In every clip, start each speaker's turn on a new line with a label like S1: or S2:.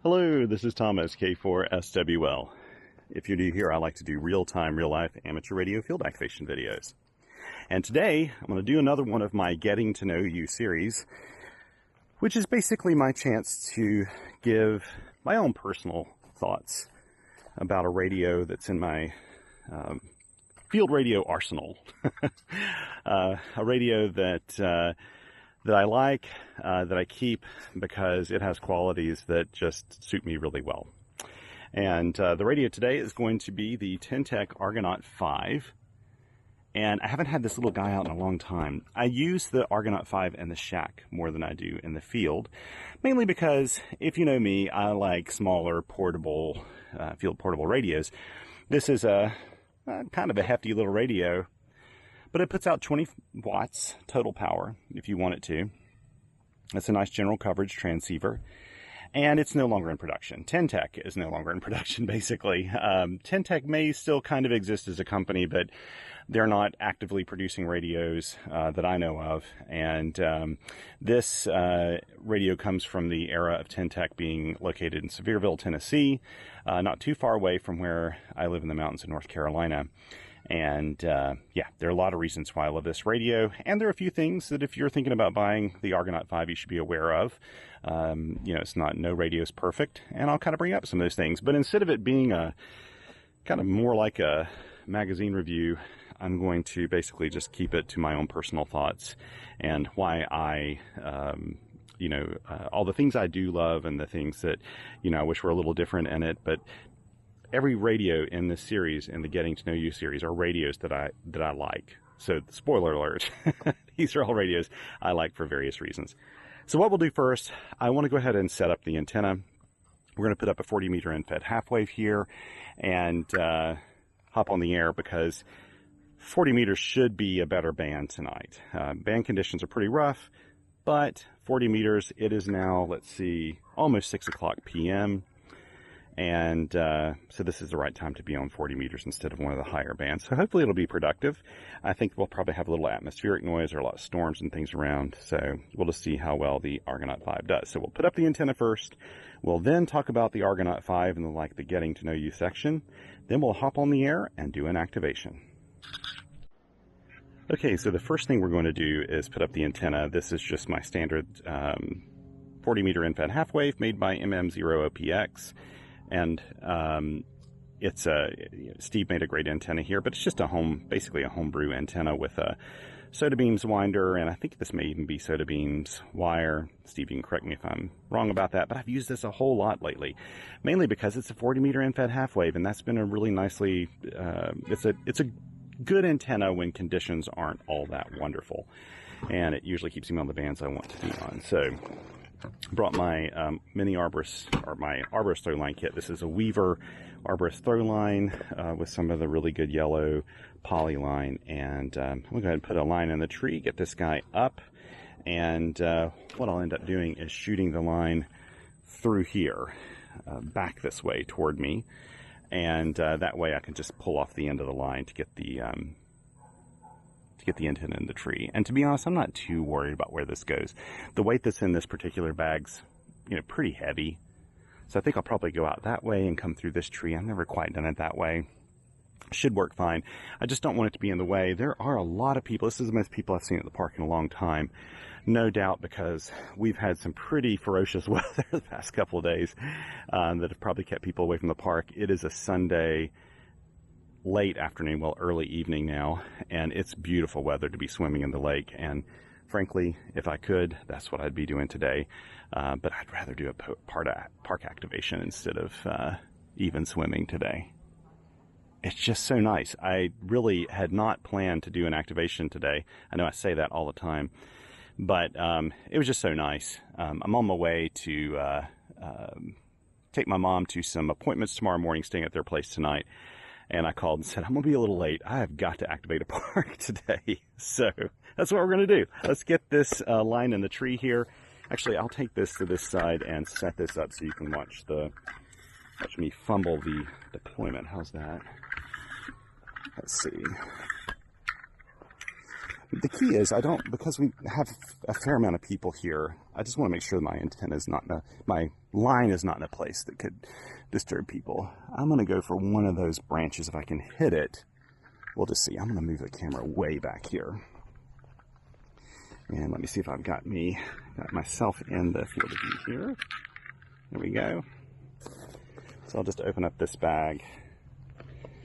S1: Hello, this is Thomas, K4SWL. If you're new here, I like to do real-time, real-life amateur radio field activation videos. And today, I'm going to do another one of my Getting to Know You series, which is basically my chance to give my own personal thoughts about a radio that's in my field radio arsenal. A radio that I like, that I keep because it has qualities that just suit me really well. And the radio today is going to be the Ten-Tec Argonaut V. And I haven't had this little guy out in a long time. I use the Argonaut V in the shack more than I do in the field, mainly because, if you know me, I like smaller, portable, field portable radios. This is a kind of a hefty little radio, but it puts out 20 watts total power if you want it to. It's a nice general coverage transceiver, and it's no longer in production. Ten-Tec is no longer in production, basically. Ten-Tec may still kind of exist as a company, but they're not actively producing radios that I know of. And this radio comes from the era of Ten-Tec being located in Sevierville, Tennessee, not too far away from where I live in the mountains of North Carolina. And yeah, there are a lot of reasons why I love this radio, and there are a few things that if you're thinking about buying the Argonaut V, you should be aware of. You know, it's not, no radio is perfect, and I'll kind of bring up some of those things. But instead of it being a kind of more like a magazine review, I'm going to basically just keep it to my own personal thoughts and why I, you know, all the things I do love and the things that, you know, I wish were a little different in it. But every radio in this series, in the Getting to Know You series, are radios that I like. So, spoiler alert, these are all radios I like for various reasons. So what we'll do first, I want to go ahead and set up the antenna. We're going to put up a 40 meter end-fed half wave here and hop on the air because 40 meters should be a better band tonight. Band conditions are pretty rough, but 40 meters, it is now, let's see, almost 6 o'clock p.m. And so this is the right time to be on 40 meters instead of one of the higher bands. So hopefully it'll be productive. I think we'll probably have a little atmospheric noise or a lot of storms and things around. So we'll just see how well the Argonaut V does. So we'll put up the antenna first. We'll then talk about the Argonaut V and the Getting to Know You section. Then we'll hop on the air and do an activation. Okay, so the first thing we're going to do is put up the antenna. This is just my standard 40 meter end-fed half wave made by MM0OPX. And it's Steve made a great antenna here, but it's just basically a homebrew antenna with a Soda Beams winder, and I think this may even be Soda Beams wire. Steve, you can correct me if I'm wrong about that, but I've used this a whole lot lately, mainly because it's a 40 meter end-fed half wave, and that's been a really nicely, it's a good antenna when conditions aren't all that wonderful, and it usually keeps me on the bands I want to be on. So brought my mini arborist, or my arborist throw line kit. This is a Weaver arborist throw line with some of the really good yellow poly line, and I'm going to go ahead and put a line in the tree, get this guy up, and what I'll end up doing is shooting the line through here, back this way toward me, and that way I can just pull off the end of the line to get the antenna in the tree. And to be honest, I'm not too worried about where this goes. The weight that's in this particular bag's, you know, pretty heavy. So I think I'll probably go out that way and come through this tree. I've never quite done it that way. Should work fine. I just don't want it to be in the way. There are a lot of people. This is the most people I've seen at the park in a long time. No doubt because we've had some pretty ferocious weather the past couple of days that have probably kept people away from the park. It is a Sunday late afternoon, well, early evening now, and it's beautiful weather to be swimming in the lake. And frankly, if I could, that's what I'd be doing today. But I'd rather do a park activation instead of even swimming today. It's just so nice. I really had not planned to do an activation today. I know I say that all the time, but it was just so nice. I'm on my way to take my mom to some appointments tomorrow morning, staying at their place tonight. And I called and said, I'm going to be a little late. I have got to activate a park today. So that's what we're going to do. Let's get this line in the tree here. Actually, I'll take this to this side and set this up so you can watch me fumble the deployment. How's that? Let's see. The key is because we have a fair amount of people here, I just want to make sure my antenna is not my line is not in a place that could disturb people. I'm going to go for one of those branches if I can hit it. We'll just see. I'm going to move the camera way back here. And let me see if I've got myself in the field of view here. There we go. So I'll just open up this bag.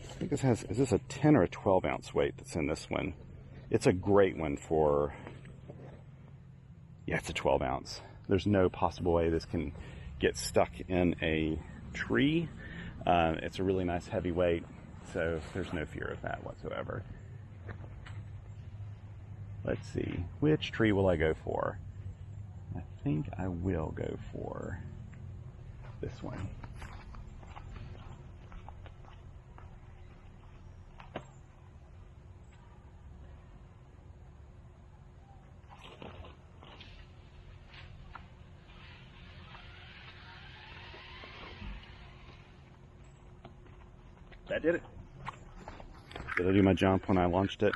S1: I think this has, is this a 10 or a 12 ounce weight that's in this one? It's a great one for, yeah, it's a 12 ounce. There's no possible way this can get stuck in a tree. It's a really nice heavy weight, so there's no fear of that whatsoever. Let's see, which tree will I go for? I think I will go for this one. That did it. Did I do my jump when I launched it?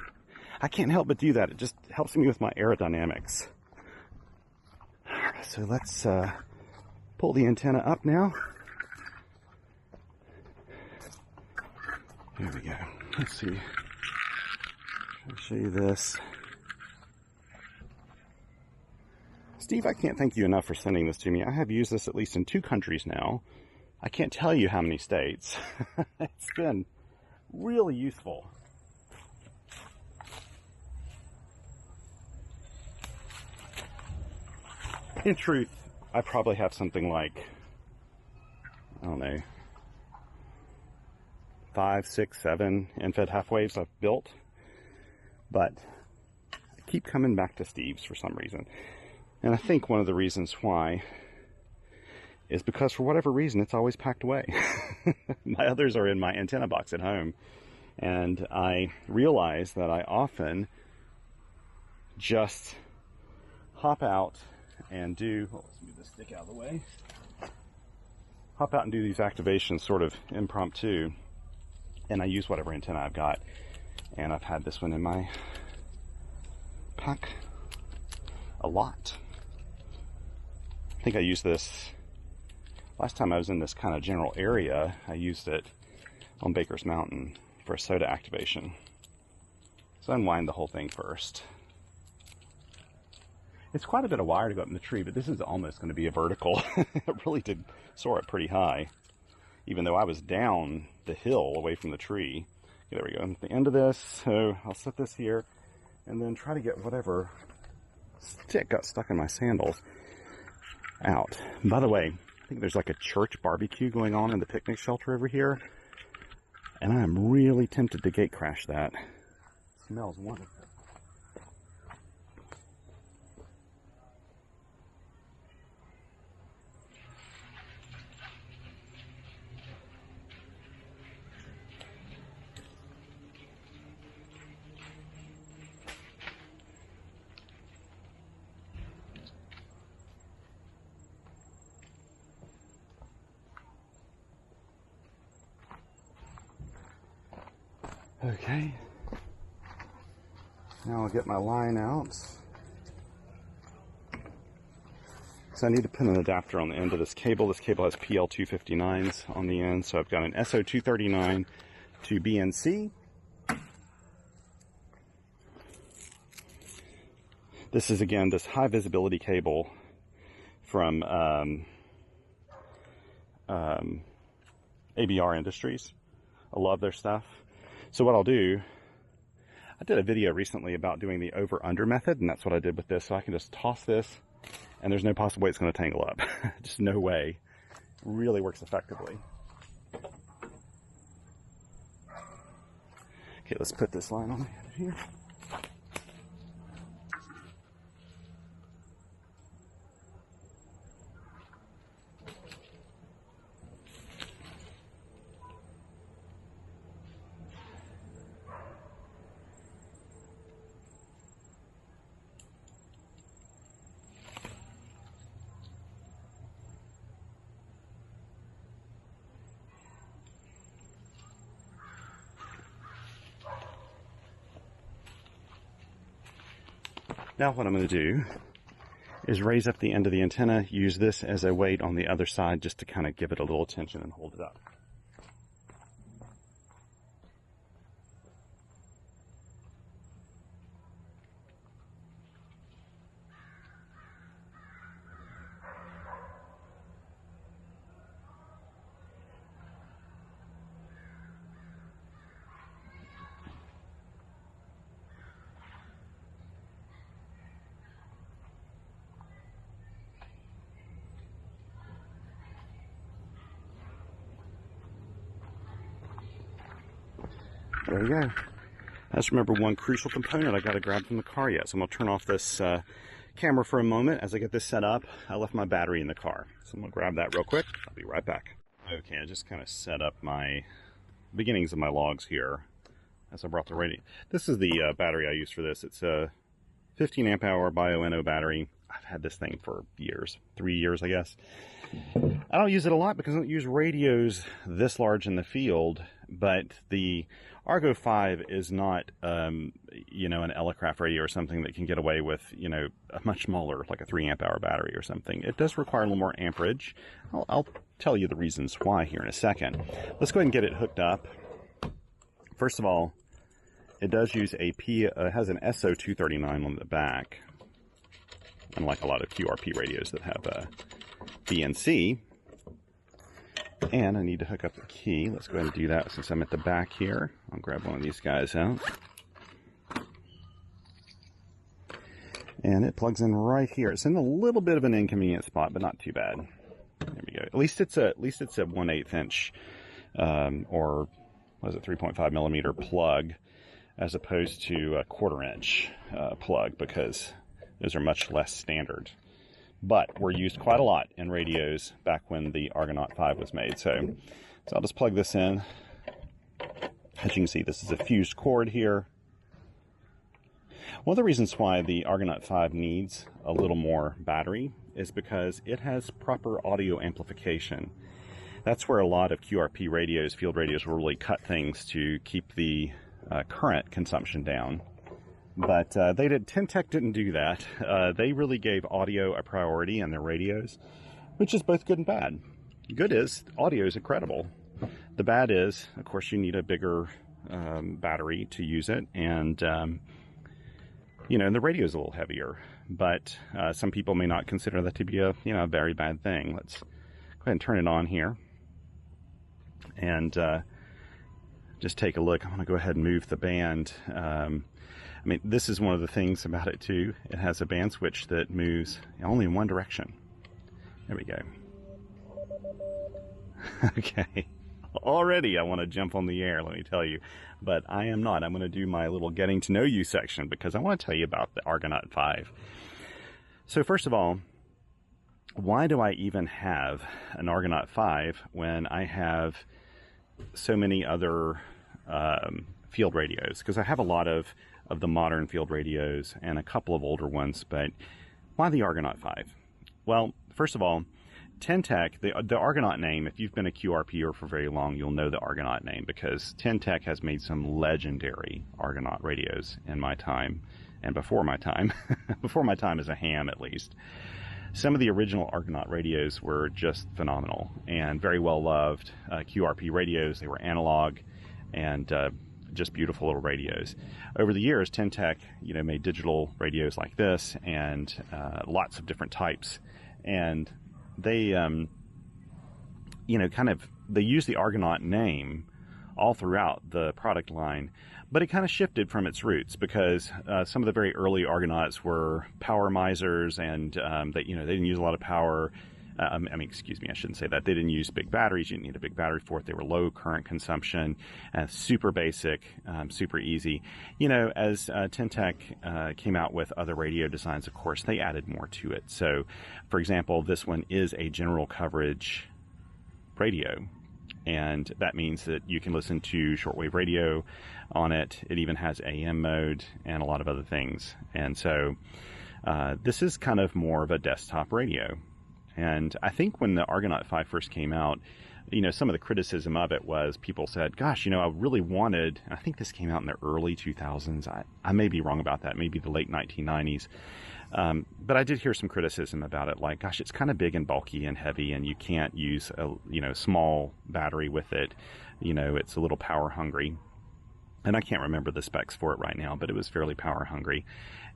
S1: I can't help but do that. It just helps me with my aerodynamics. So let's pull the antenna up now. Here we go. Let's see. I'll show you this. Steve, I can't thank you enough for sending this to me. I have used this at least in 2 countries now. I can't tell you how many states. It's been really useful. In truth, I probably have something like, I don't know, 5, 6, 7 end-fed half-waves I've built. But I keep coming back to Steve's for some reason. And I think one of the reasons why is because for whatever reason, it's always packed away. My others are in my antenna box at home. And I realize that I often just hop out and do, oh, let's move this stick out of the way. Hop out and do these activations sort of impromptu. And I use whatever antenna I've got. And I've had this one in my pack a lot. I think I used this last time I was in this kind of general area. I used it on Baker's Mountain for a POTA activation. So unwind the whole thing first. It's quite a bit of wire to go up in the tree, but this is almost going to be a vertical. It really did soar up pretty high, even though I was down the hill away from the tree. Okay, there we go. At the end of this, so I'll set this here and then try to get whatever stick got stuck in my sandals out. By the way, I think there's like a church barbecue going on in the picnic shelter over here, and I'm really tempted to gate crash that. It smells wonderful. Okay, now I'll get my line out. So I need to put an adapter on the end of this cable. This cable has PL259s on the end, so I've got an SO239 to BNC. This is, again, this high visibility cable from ABR Industries. I love their stuff. So what I'll do, I did a video recently about doing the over-under method, and that's what I did with this. So I can just toss this, and there's no possible way it's going to tangle up. Just no way. It really works effectively. Okay, let's put this line on the end here. Now what I'm going to do is raise up the end of the antenna, use this as a weight on the other side just to kind of give it a little tension and hold it up. There you go. I just remember one crucial component I got to grab from the car yet. So I'm going to turn off this camera for a moment as I get this set up. I left my battery in the car. So I'm going to grab that real quick. I'll be right back. Okay, I just kind of set up my beginnings of my logs here as I brought the radio. This is the battery I use for this. It's a 15 amp hour Bio-NO battery. I've had this thing for years, 3 years, I guess. I don't use it a lot because I don't use radios this large in the field, but the Argo V is not, you know, an Elecraft radio or something that can get away with, you know, a much smaller, like a 3 amp hour battery or something. It does require a little more amperage. I'll tell you the reasons why here in a second. Let's go ahead and get it hooked up. First of all, it does use a has an SO239 on the back, unlike a lot of QRP radios that have BNC. And I need to hook up the key. Let's go ahead and do that since I'm at the back here. I'll grab one of these guys out. And it plugs in right here. It's in a little bit of an inconvenient spot, but not too bad. There we go. At least it's a 1/8 inch or was it 3.5 millimeter plug, as opposed to a 1/4 inch plug, because those are much less standard. But were used quite a lot in radios back when the Argonaut V was made. So I'll just plug this in. As you can see, this is a fused cord here. One of the reasons why the Argonaut V needs a little more battery is because it has proper audio amplification. That's where a lot of QRP radios, field radios, will really cut things to keep the current consumption down. But Ten-Tec didn't do that. They really gave audio a priority in their radios, which is both good and bad. Good is, audio is incredible. The bad is, of course, you need a bigger battery to use it, and you know, and the radio is a little heavier. But some people may not consider that to be a a very bad thing. Let's go ahead and turn it on here, and just take a look. I'm going to go ahead and move the band. I mean, this is one of the things about it too. It has a band switch that moves only in one direction. There we go. Okay. Already I want to jump on the air, let me tell you. But I am not. I'm going to do my little getting to know you section because I want to tell you about the Argonaut V. So first of all, why do I even have an Argonaut V when I have so many other field radios? Because I have a lot of the modern field radios and a couple of older ones, but why the Argonaut V? Well, first of all, Ten-Tec, the Argonaut name, if you've been a QRPer for very long, you'll know the Argonaut name, because Ten-Tec has made some legendary Argonaut radios in my time, and before my time, before my time as a ham at least. Some of the original Argonaut radios were just phenomenal and very well loved QRP radios. They were analog and just beautiful little radios. Over the years, Ten-Tec, made digital radios like this and lots of different types. And they, they use the Argonaut name all throughout the product line, but it kind of shifted from its roots because some of the very early Argonauts were power misers, and they didn't use a lot of power. Excuse me, I shouldn't say that. They didn't use big batteries. You didn't need a big battery for it. They were low current consumption, super basic, super easy. As Ten-Tec came out with other radio designs, of course, they added more to it. So, for example, this one is a general coverage radio, and that means that you can listen to shortwave radio on it. It even has AM mode and a lot of other things. And so this is kind of more of a desktop radio. And I think when the Argonaut V first came out, you know, some of the criticism of it was people said, gosh, you know, I really wanted, I think this came out in the early 2000s. I may be wrong about that, maybe the late 1990s. But I did hear some criticism about it, like, gosh, it's kind of big and bulky and heavy, and you can't use a, you know, small battery with it. You know, it's a little power hungry. And I can't remember the specs for it right now, but it was fairly power hungry.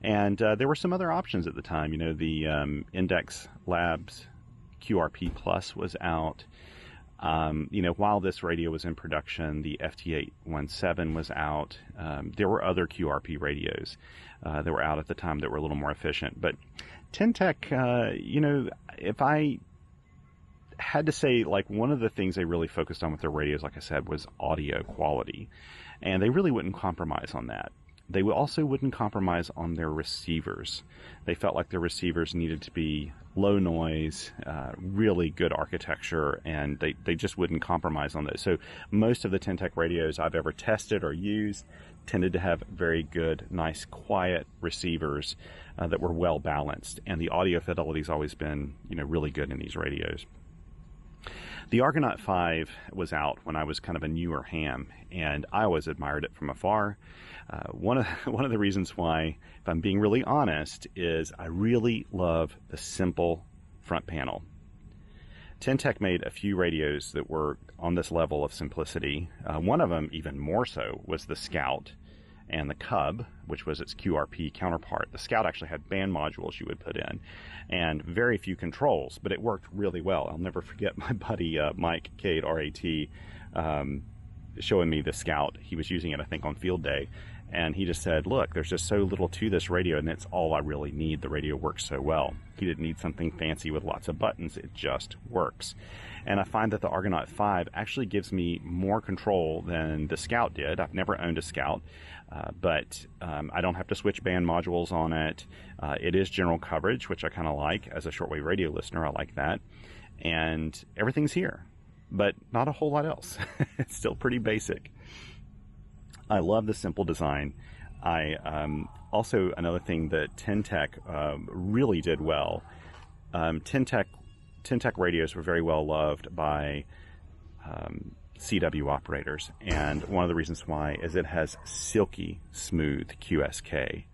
S1: And there were some other options at the time. You know, the Index Labs QRP Plus was out. You know, while this radio was in production, the FT817 was out. There were other QRP radios that were out at the time that were a little more efficient. But Ten-Tec, you know, if I had to say, like, one of the things they really focused on with their radios, like I said, was audio quality. And they really wouldn't compromise on that. They also wouldn't compromise on their receivers. They felt like their receivers needed to be low noise, really good architecture, and they just wouldn't compromise on those. So most of the Ten-Tec radios I've ever tested or used tended to have very good, nice, quiet receivers that were well balanced. And the audio fidelity's always been, you know, really good in these radios. The Argonaut V was out when I was kind of a newer ham, and I always admired it from afar. One of the reasons why, if I'm being really honest, is I really love the simple front panel. Ten-Tec made a few radios that were on this level of simplicity. One of them, even more so, was the Scout and the Cub, which was its QRP counterpart. The Scout actually had band modules you would put in, and very few controls, but it worked really well. I'll never forget my buddy Mike Cade, RAT, showing me the Scout. He was using it, I think, on field day, and he just said, look, there's just so little to this radio, and it's all I really need. The radio works so well. He didn't need something fancy with lots of buttons. It just works. And I find that the Argonaut V actually gives me more control than the Scout did. I've never owned a Scout, but I don't have to switch band modules on it. It is general coverage, which I kind of like. As a shortwave radio listener, I like that. And everything's here, but not a whole lot else. It's still pretty basic. I love the simple design. Also, another thing that Ten-Tec really did well, Ten-Tec radios were very well loved by CW operators, and one of the reasons why is it has silky smooth QSK,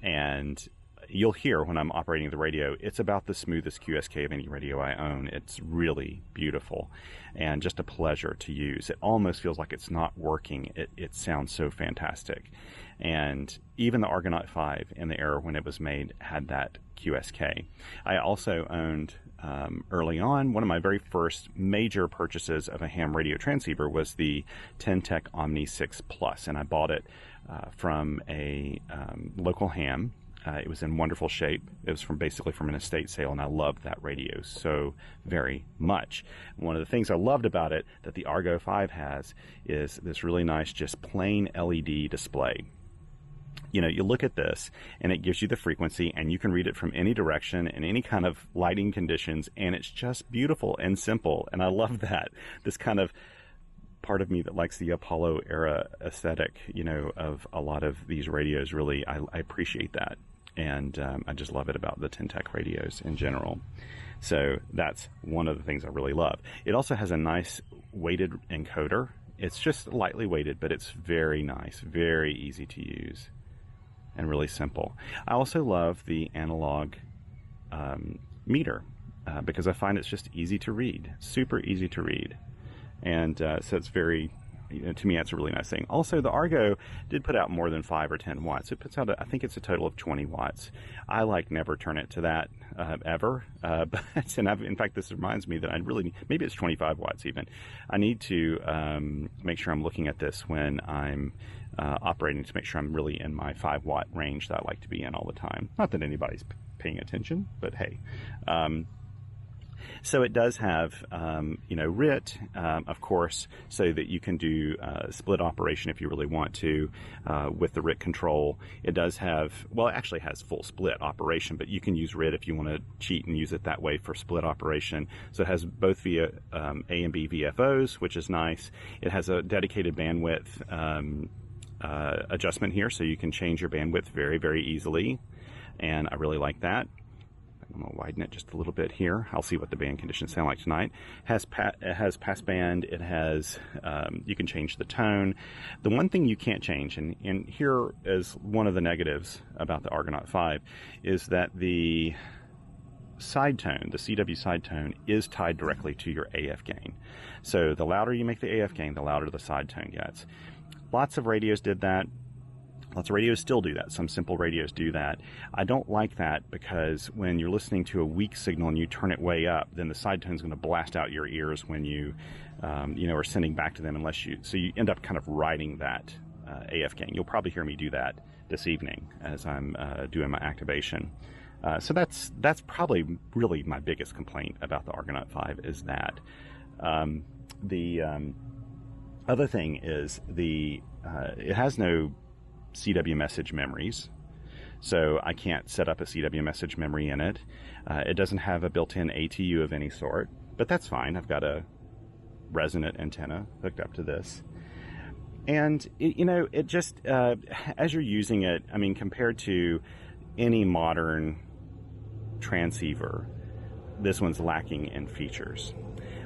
S1: and you'll hear when I'm operating the radio, it's about the smoothest QSK of any radio I own. It's really beautiful and just a pleasure to use. It almost feels like it's not working. It sounds so fantastic. And even the Argonaut V in the era when it was made had that QSK. I also owned, early on, one of my very first major purchases of a ham radio transceiver was the Ten-Tec Omni 6 Plus, and I bought it from a local ham. It was in wonderful shape. It was basically from an estate sale, and I loved that radio so very much. One of the things I loved about it that the Argo V has is this really nice, just plain LED display. You know, you look at this, and it gives you the frequency, and you can read it from any direction in any kind of lighting conditions, and it's just beautiful and simple, and I love that. This kind of part of me that likes the Apollo era aesthetic, you know, of a lot of these radios, really, I appreciate that. And I just love it about the Ten-Tec radios in general. So that's one of the things I really love. It also has a nice weighted encoder. It's just lightly weighted, but it's very nice, very easy to use, and really simple. I also love the analog meter because I find it's just easy to read, super easy to read. And so it's very, you know, to me, that's a really nice thing. Also, the Argo did put out more than 5 or 10 watts. It puts out, I think it's a total of 20 watts. I never turn it to that ever. In fact, this reminds me that I really, maybe it's 25 watts even. I need to make sure I'm looking at this when I'm operating to make sure I'm really in my 5 watt range that I like to be in all the time. Not that anybody's paying attention, but hey. So it does have, you know, RIT, of course, so that you can do split operation if you really want to with the RIT control. It does have, well, it actually has full split operation, but you can use RIT if you want to cheat and use it that way for split operation. So it has both via A and B VFOs, which is nice. It has a dedicated bandwidth adjustment here, so you can change your bandwidth very, very easily, and I really like that. I'm going to widen it just a little bit here. I'll see what the band conditions sound like tonight. It has pass band. It has, you can change the tone. The one thing you can't change, and here is one of the negatives about the Argonaut V, is that the side tone, the CW side tone, is tied directly to your AF gain. So the louder you make the AF gain, the louder the side tone gets. Lots of radios did that. Lots of radios still do that. Some simple radios do that. I don't like that because when you're listening to a weak signal and you turn it way up, then the side tone is going to blast out your ears when you, are sending back to them so you end up kind of riding that AF gain. You'll probably hear me do that this evening as I'm doing my activation. So that's probably really my biggest complaint about the Argonaut V is that. The other thing is it has no CW message memories, so I can't set up a CW message memory in it. It doesn't have a built-in ATU of any sort, but that's fine. I've got a resonant antenna hooked up to this. And, it just, as you're using it, I mean, compared to any modern transceiver, this one's lacking in features.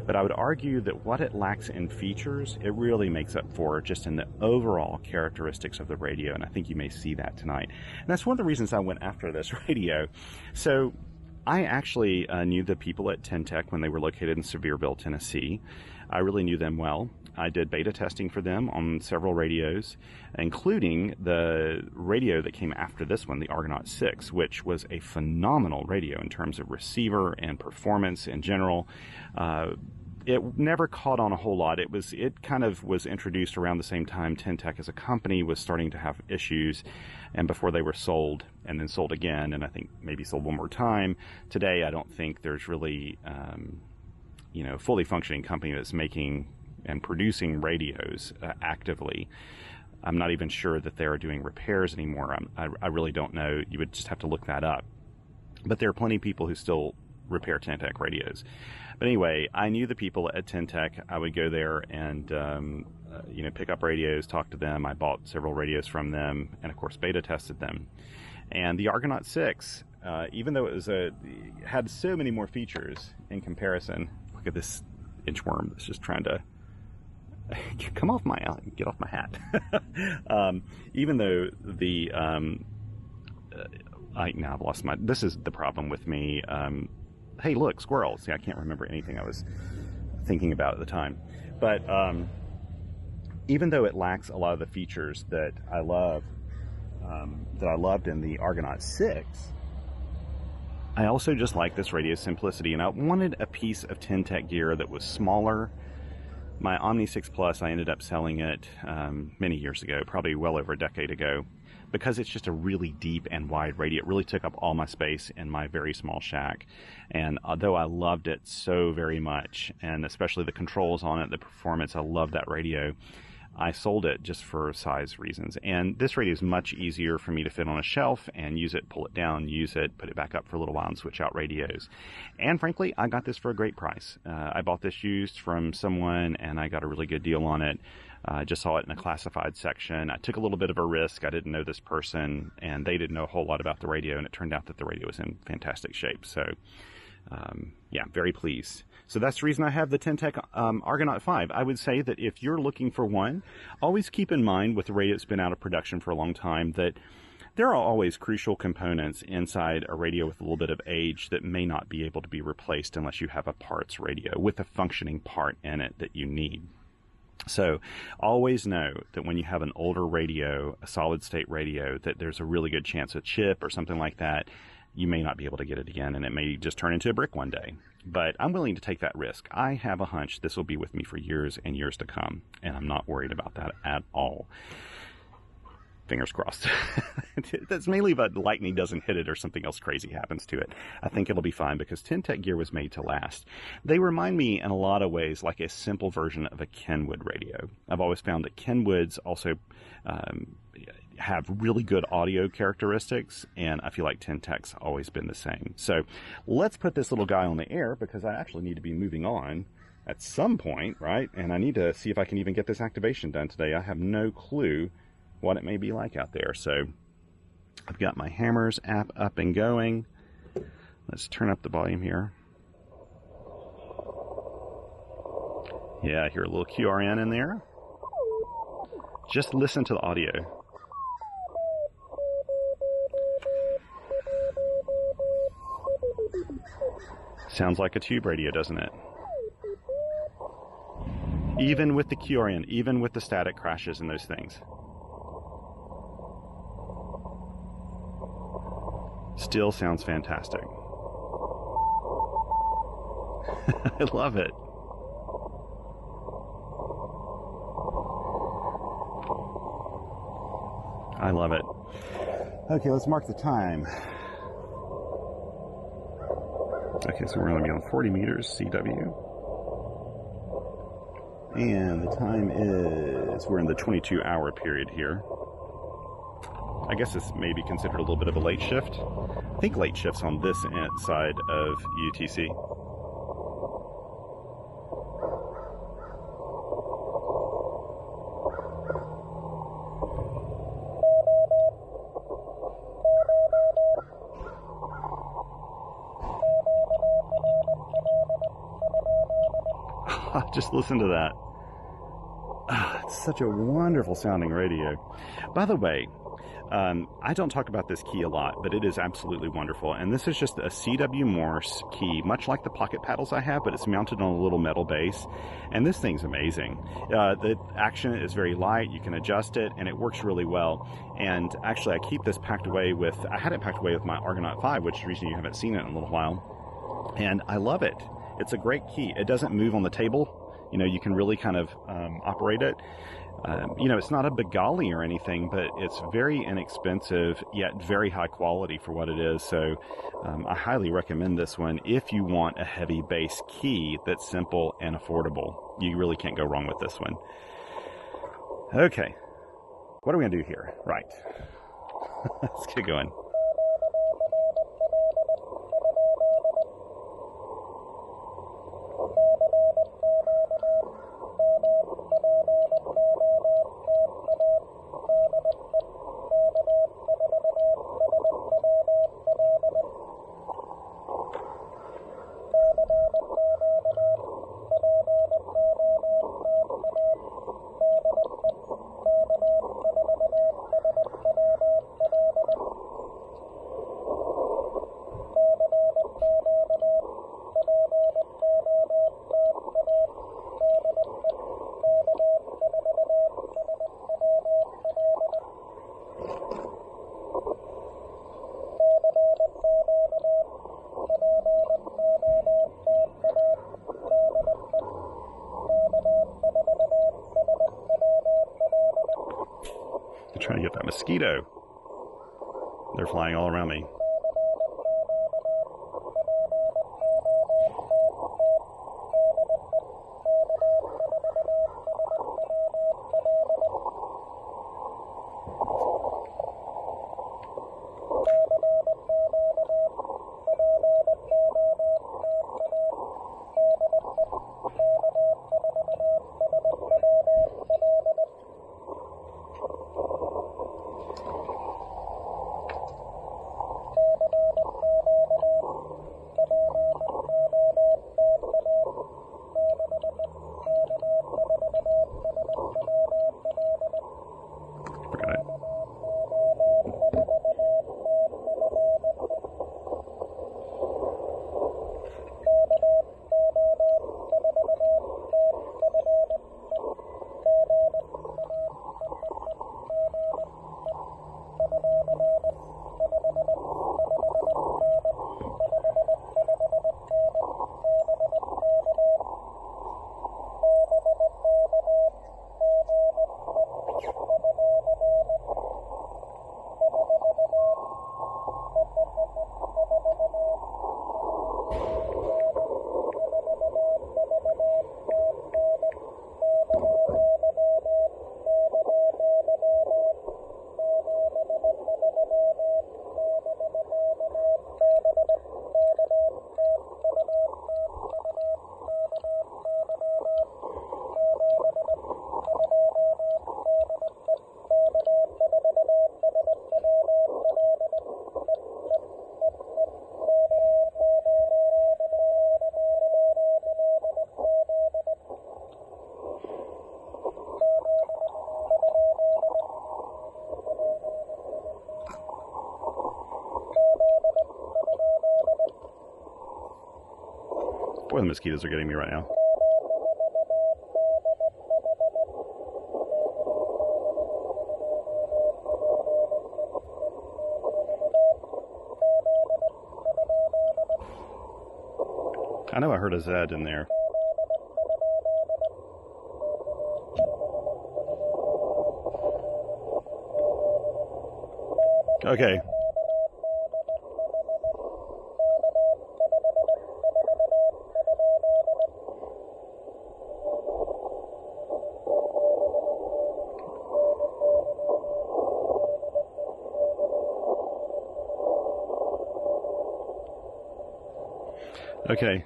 S1: But I would argue that what it lacks in features, it really makes up for just in the overall characteristics of the radio, and I think you may see that tonight. And that's one of the reasons I went after this radio. So I actually knew the people at Ten-Tec when they were located in Sevierville, Tennessee. I really knew them well. I did beta testing for them on several radios, including the radio that came after this one, the Argonaut 6, which was a phenomenal radio in terms of receiver and performance in general. It never caught on a whole lot. It kind of was introduced around the same time Ten-Tec as a company was starting to have issues, and before they were sold and then sold again, and I think maybe sold one more time. Today, I don't think there's really, fully functioning company that's making and producing radios actively. I'm not even sure that they are doing repairs anymore. I really don't know. You would just have to look that up. But there are plenty of people who still repair Ten-Tec radios. But anyway, I knew the people at Ten-Tec. I would go there and pick up radios, talk to them. I bought several radios from them, and of course beta tested them. And the Argonaut 6, even though it had so many more features in comparison. Look at this inchworm that's just trying to get off my hat. Even though I've lost this is the problem with me. Hey, look, squirrels. See, I can't remember anything I was thinking about at the time. But even though it lacks a lot of the features that I loved in the Argonaut 6, I also just like this radio's simplicity, and I wanted a piece of Ten-Tec gear that was smaller. My Omni 6 Plus, I ended up selling it many years ago, probably well over a decade ago, because it's just a really deep and wide radio. It really took up all my space in my very small shack. And although I loved it so very much, and especially the controls on it, the performance, I loved that radio, I sold it just for size reasons. And this radio is much easier for me to fit on a shelf and use it, pull it down, use it, put it back up for a little while and switch out radios. And frankly, I got this for a great price. I bought this used from someone and I got a really good deal on it. I just saw it in a classified section. I took a little bit of a risk. I didn't know this person and they didn't know a whole lot about the radio, and it turned out that the radio was in fantastic shape. So yeah, very pleased. So that's the reason I have the Ten-Tec Argonaut V. I would say that if you're looking for one, always keep in mind with a radio that's been out of production for a long time that there are always crucial components inside a radio with a little bit of age that may not be able to be replaced unless you have a parts radio with a functioning part in it that you need. So always know that when you have an older radio, a solid state radio, that there's a really good chance a chip or something like that, you may not be able to get it again, and it may just turn into a brick one day. But I'm willing to take that risk. I have a hunch this will be with me for years and years to come, and I'm not worried about that at all. Fingers crossed. That's mainly if lightning doesn't hit it or something else crazy happens to it. I think it'll be fine because Ten-Tec gear was made to last. They remind me in a lot of ways like a simple version of a Kenwood radio. I've always found that Kenwoods also have really good audio characteristics, and I feel like Ten-Tec's always been the same. So let's put this little guy on the air because I actually need to be moving on at some point, right? And I need to see if I can even get this activation done today. I have no clue what it may be like out there. So I've got my hammers app up and going. Let's turn up the volume here. Yeah, I hear a little QRN in there. Just listen to the audio. Sounds like a tube radio, doesn't it? Even with the QRN, even with the static crashes and those things. Still sounds fantastic. I love it. I love it. Okay, let's mark the time. Okay, so we're going to be on 40 meters CW. And the time is, we're in the 22-hour period here. I guess this may be considered a little bit of a late shift. I think late shift's on this side of UTC. Just listen to that. It's such a wonderful sounding radio. By the way, I don't talk about this key a lot, but it is absolutely wonderful. And this is just a CW Morse key, much like the pocket paddles I have, but it's mounted on a little metal base. And this thing's amazing. The action is very light. You can adjust it, and it works really well. And actually, I keep this packed away with, I had it packed away with my Argonaut V, which is the reason you haven't seen it in a little while. And I love it. It's a great key. It doesn't move on the table. You know, you can really kind of operate it. You know, it's not a Bengali or anything, but it's very inexpensive, yet very high quality for what it is. So I highly recommend this one if you want a heavy bass key that's simple and affordable. You really can't go wrong with this one. Okay, what are we going to do here? Right. Let's get going. Trying to get that mosquito. They're flying all around me. where the mosquitoes are getting me right now. I know I heard a Z in there. Okay. Okay.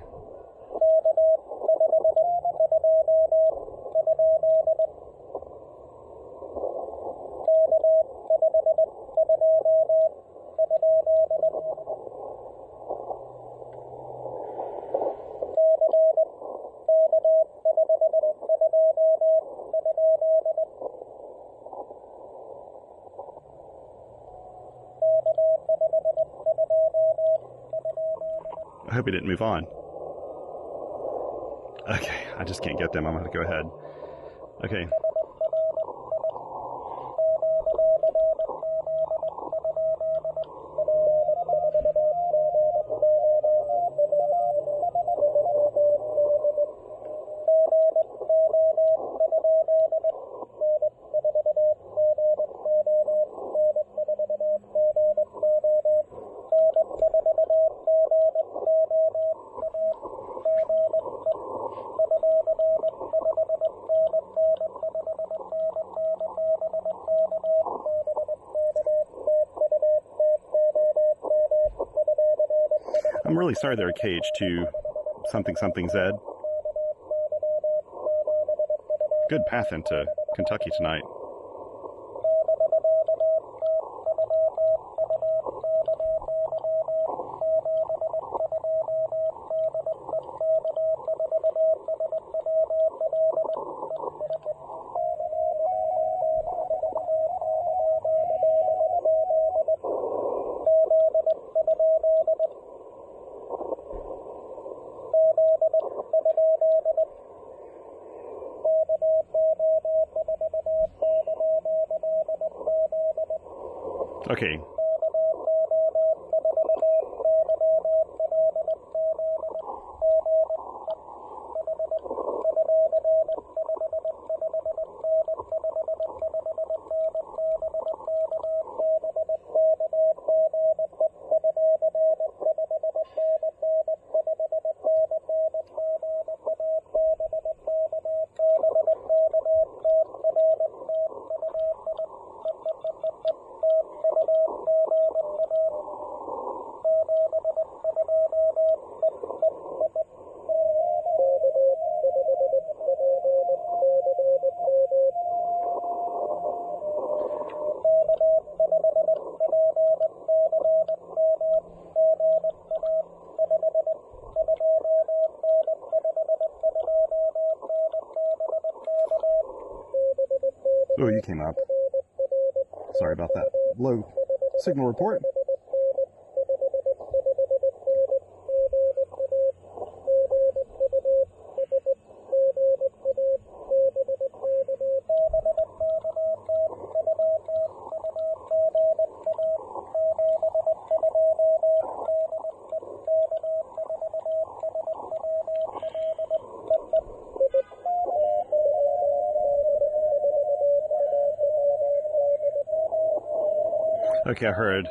S1: I hope he didn't move on. Okay, I just can't get them. I'm going to go ahead. Okay. I'm really sorry there, KH2 something something Z. Good path into Kentucky tonight. Okay. Oh, you came up. Sorry about that. Low signal report. Okay, I heard.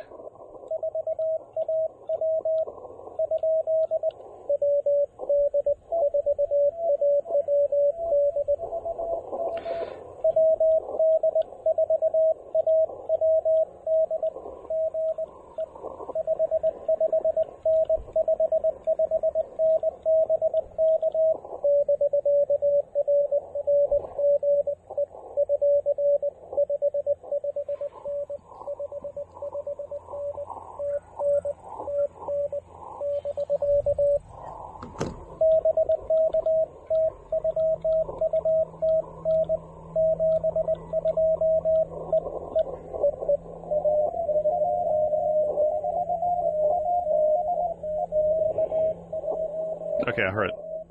S1: Okay, I heard it.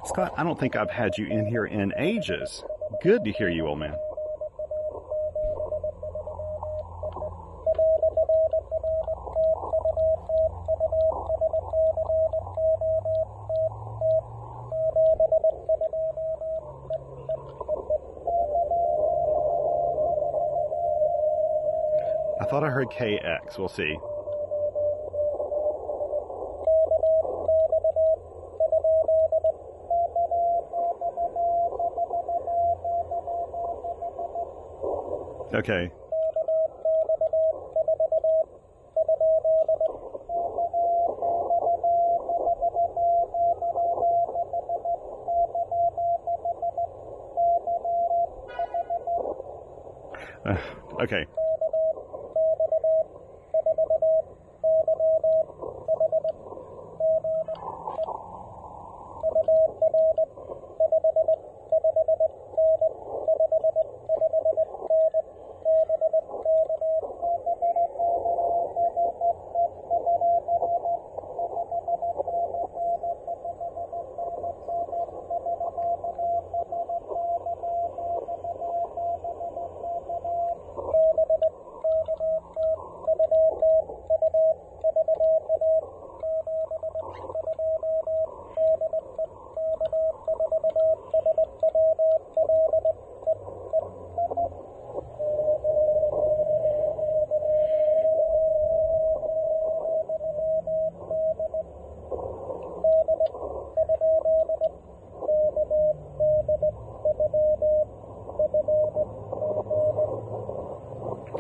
S1: Scott, I don't think I've had you in here in ages. Good to hear you, old man. I thought I heard KX. We'll see. Okay. Okay.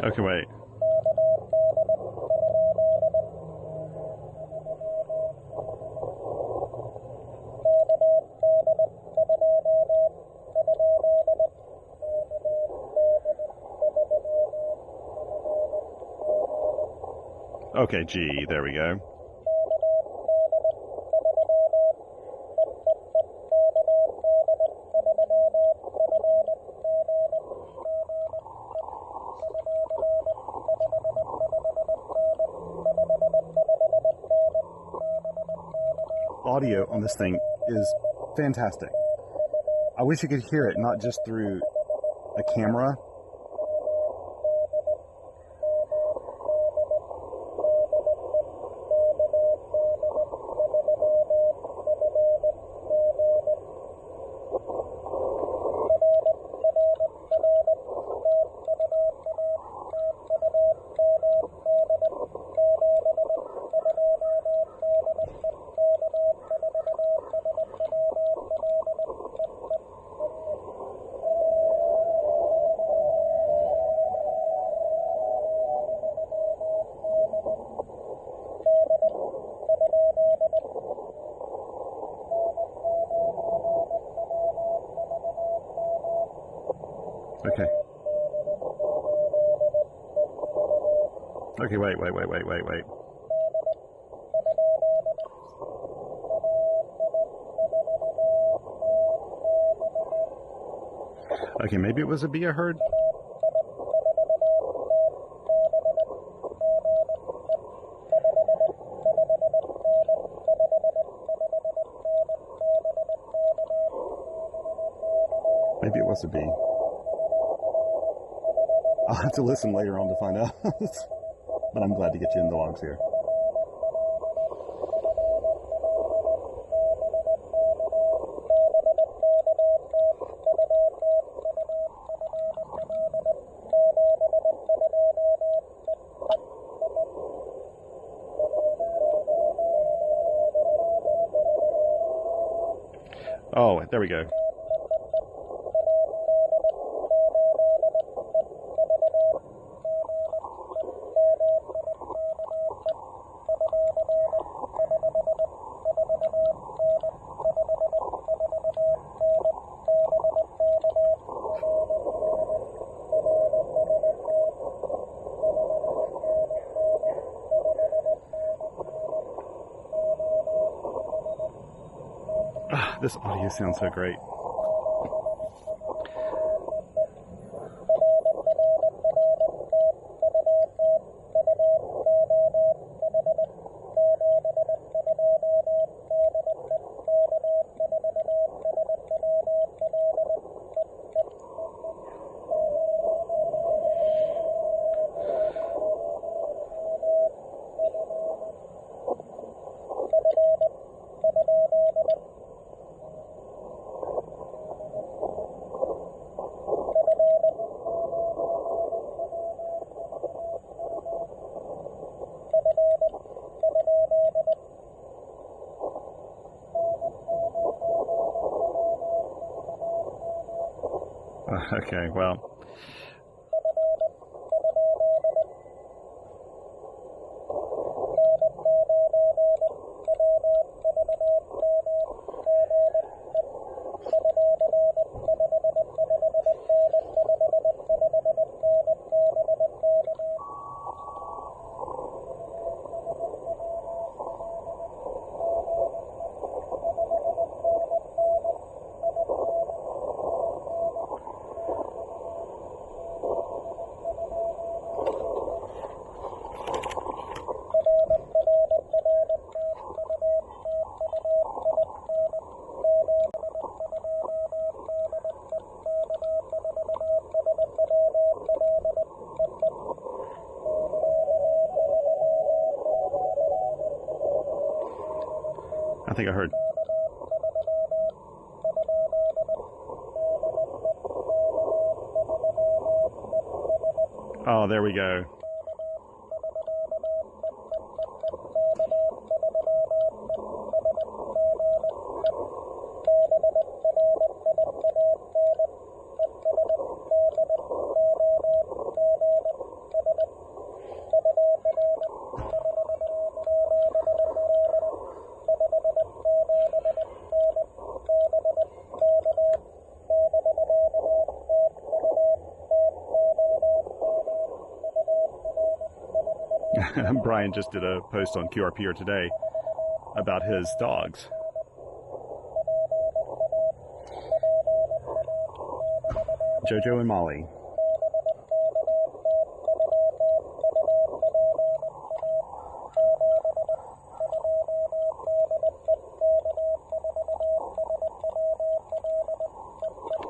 S1: Okay, wait. Okay, G, there we go. Audio on this thing is fantastic. I wish you could hear it not just through a camera. Okay. Okay, wait. Okay, maybe it was a bee I heard. Maybe it was a bee. I'll have to listen later on to find out. But I'm glad to get you in the logs here. Oh, there we go. This audio sounds so great. Okay, well. I think I heard. Oh, there we go. Brian just did a post on QRP today about his dogs. Jojo and Molly.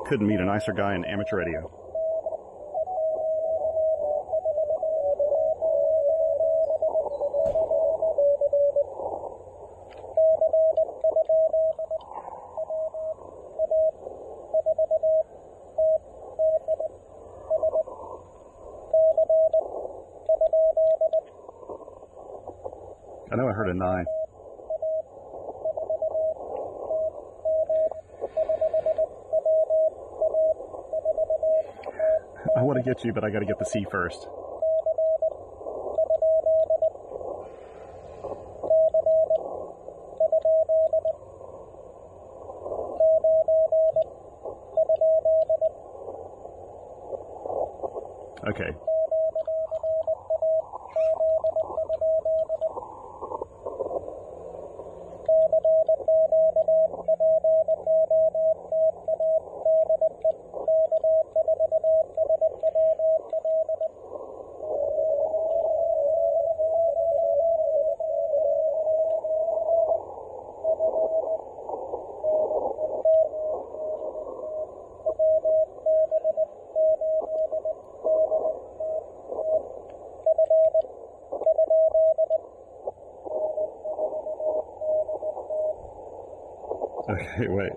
S1: Couldn't meet a nicer guy in amateur radio. I know I heard a 9. I want to get you, but I got to get the C first. Okay. Okay, wait.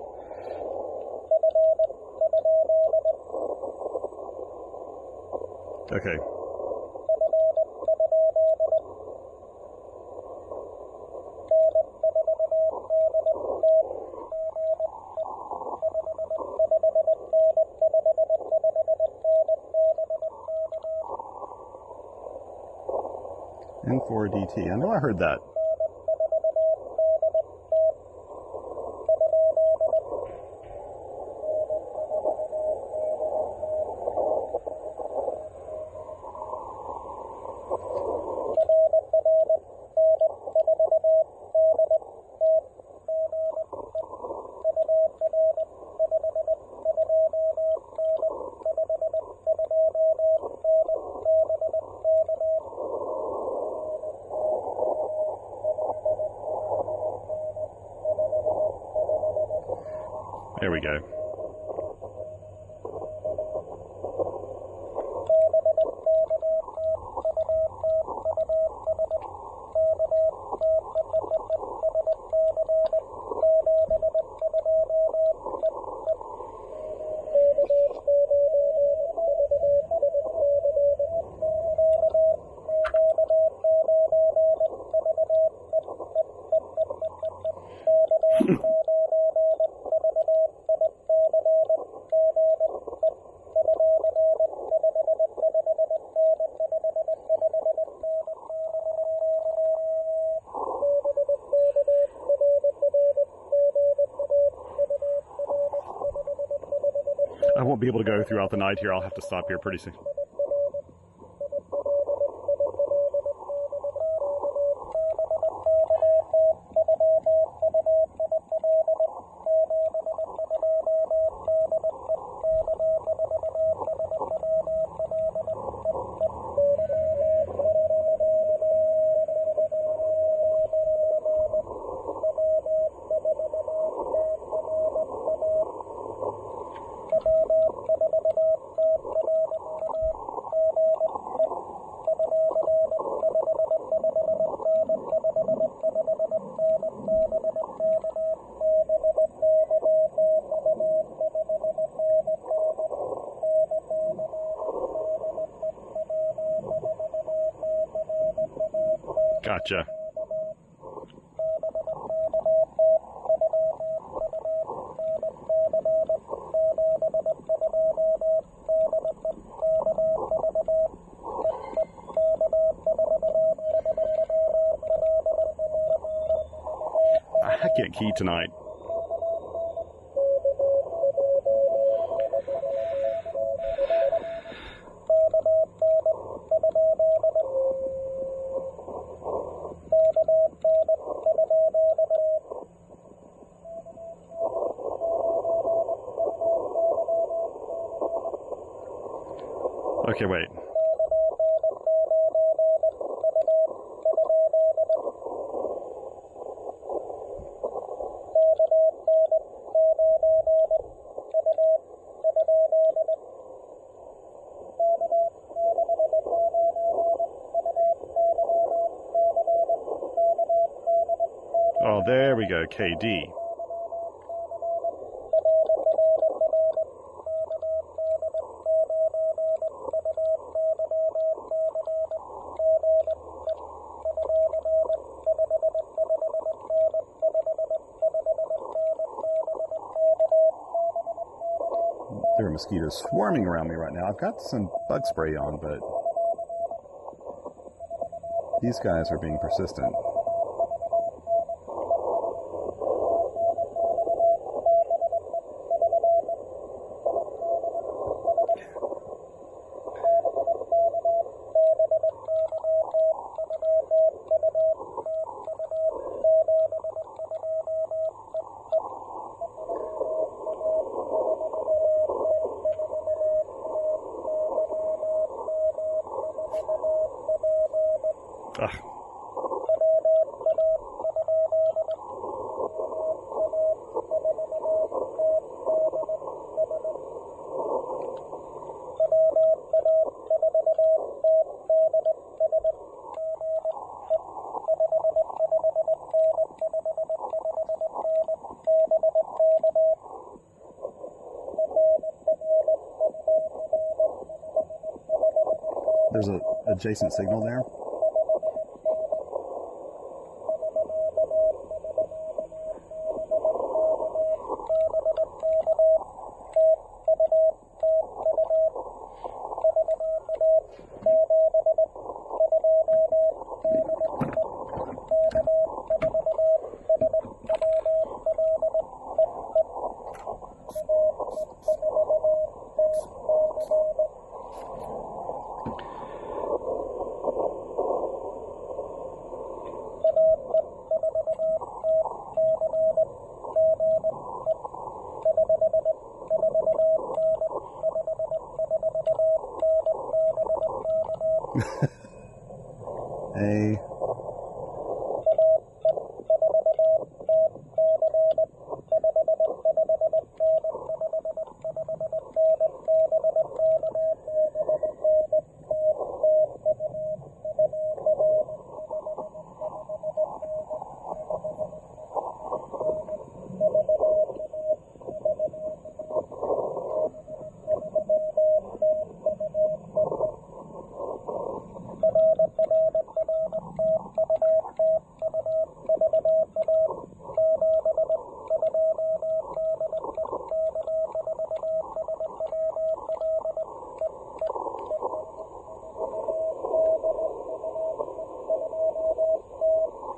S1: Okay. N4DT. I know I heard that. There we go. I won't be able to go throughout the night here. I'll have to stop here pretty soon. Gotcha. I can't key tonight. Okay, wait. Oh, there we go, KD. There are mosquitoes swarming around me right now. I've got some bug spray on, but these guys are being persistent. Ugh. There's an adjacent signal there. A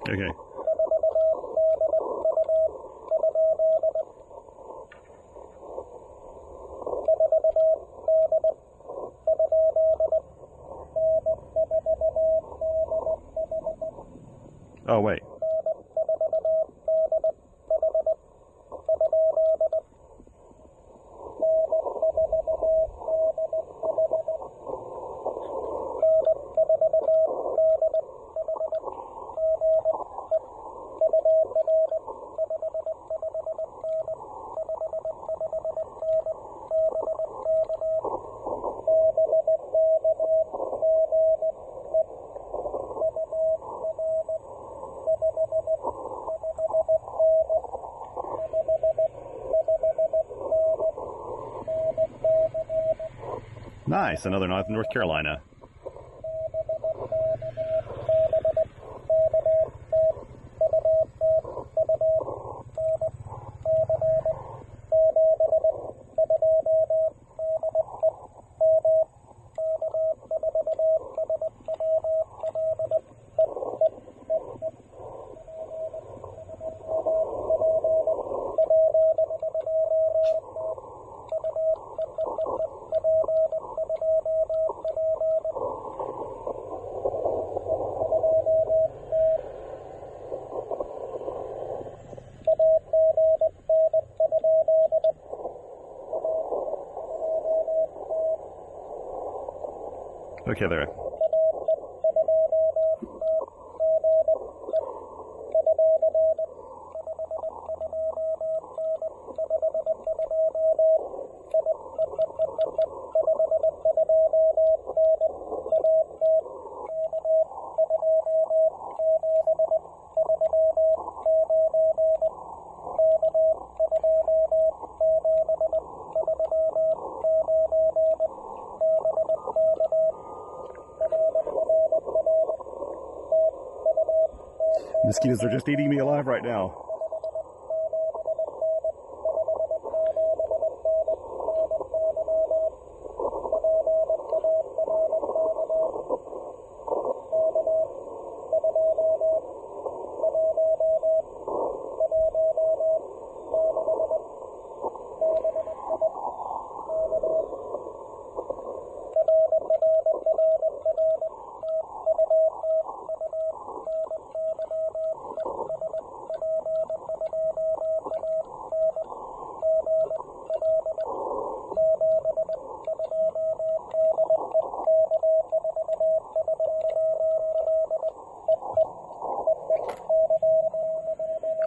S1: okay. Oh, wait. Nice, another North Carolina. Okay, there. Mosquitoes are just eating me alive right now.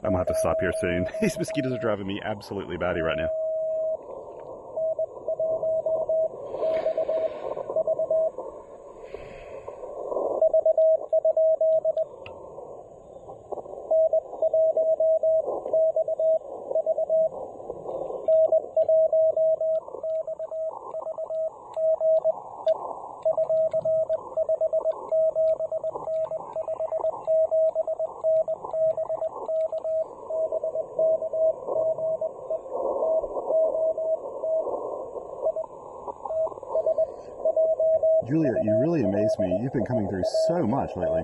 S1: I'm gonna have to stop here soon. These mosquitoes are driving me absolutely batty right now. Julia, you really amaze me. You've been coming through so much lately.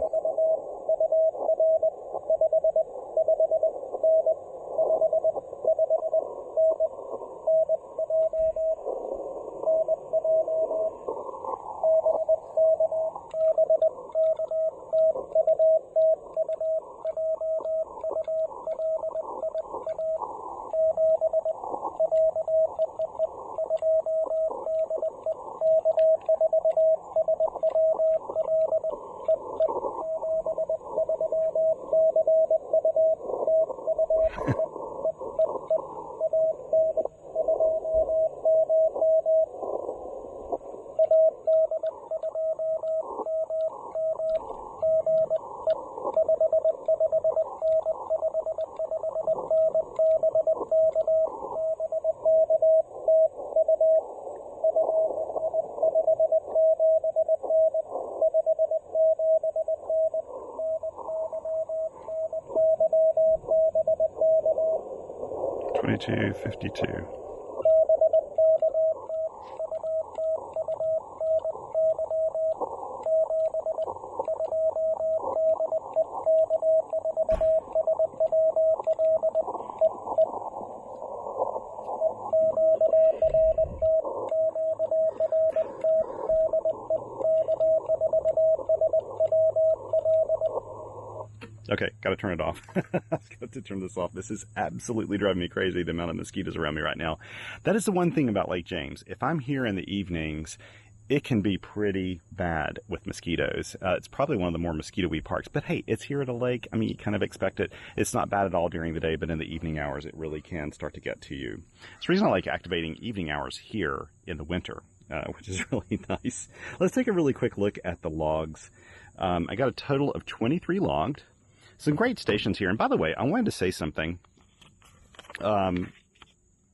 S1: $22.52. Okay, gotta turn it off. I've got to turn this off. This is absolutely driving me crazy, the amount of mosquitoes around me right now. That is the one thing about Lake James. If I'm here in the evenings, it can be pretty bad with mosquitoes. It's probably one of the more mosquito-y parks, but hey, it's here at a lake. I mean, you kind of expect it. It's not bad at all during the day, but in the evening hours, it really can start to get to you. It's the reason I like activating evening hours here in the winter, which is really nice. Let's take a really quick look at the logs. I got a total of 23 logged. Some great stations here. And by the way, I wanted to say something.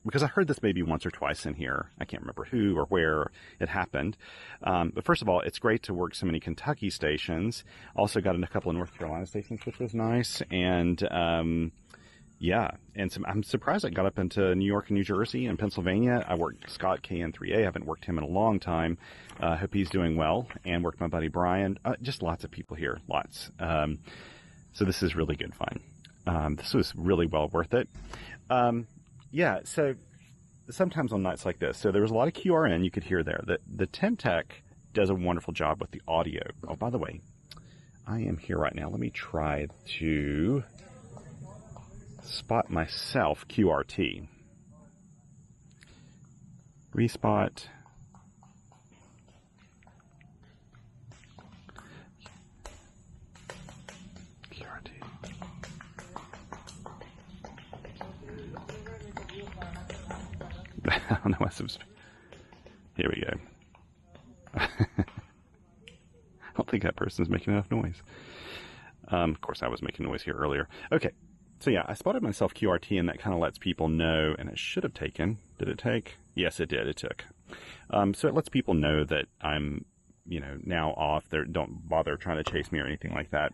S1: Because I heard this maybe once or twice in here. I can't remember who or where it happened. But first of all, it's great to work so many Kentucky stations. Also got in a couple of North Carolina stations, which was nice. And yeah, and I'm surprised I got up into New York and New Jersey and Pennsylvania. I worked Scott KN3A. I haven't worked him in a long time. Hope he's doing well. And worked my buddy Brian. Just lots of people here, lots. So this is really good fun. This was really well worth it. Yeah, so sometimes on nights like this, so there was a lot of QRN you could hear there. The Ten-Tec does a wonderful job with the audio. Oh, by the way, I am here right now. Let me try to spot myself QRT. Respot. QRT. I don't know what here we go. I don't think that person's making enough noise. Of course, I was making noise here earlier. Okay, so yeah, I spotted myself QRT, and that kind of lets people know, and it should have taken. Did it take? Yes, it did. It took. So it lets people know that I'm, you know, now off. Don't bother trying to chase me or anything like that.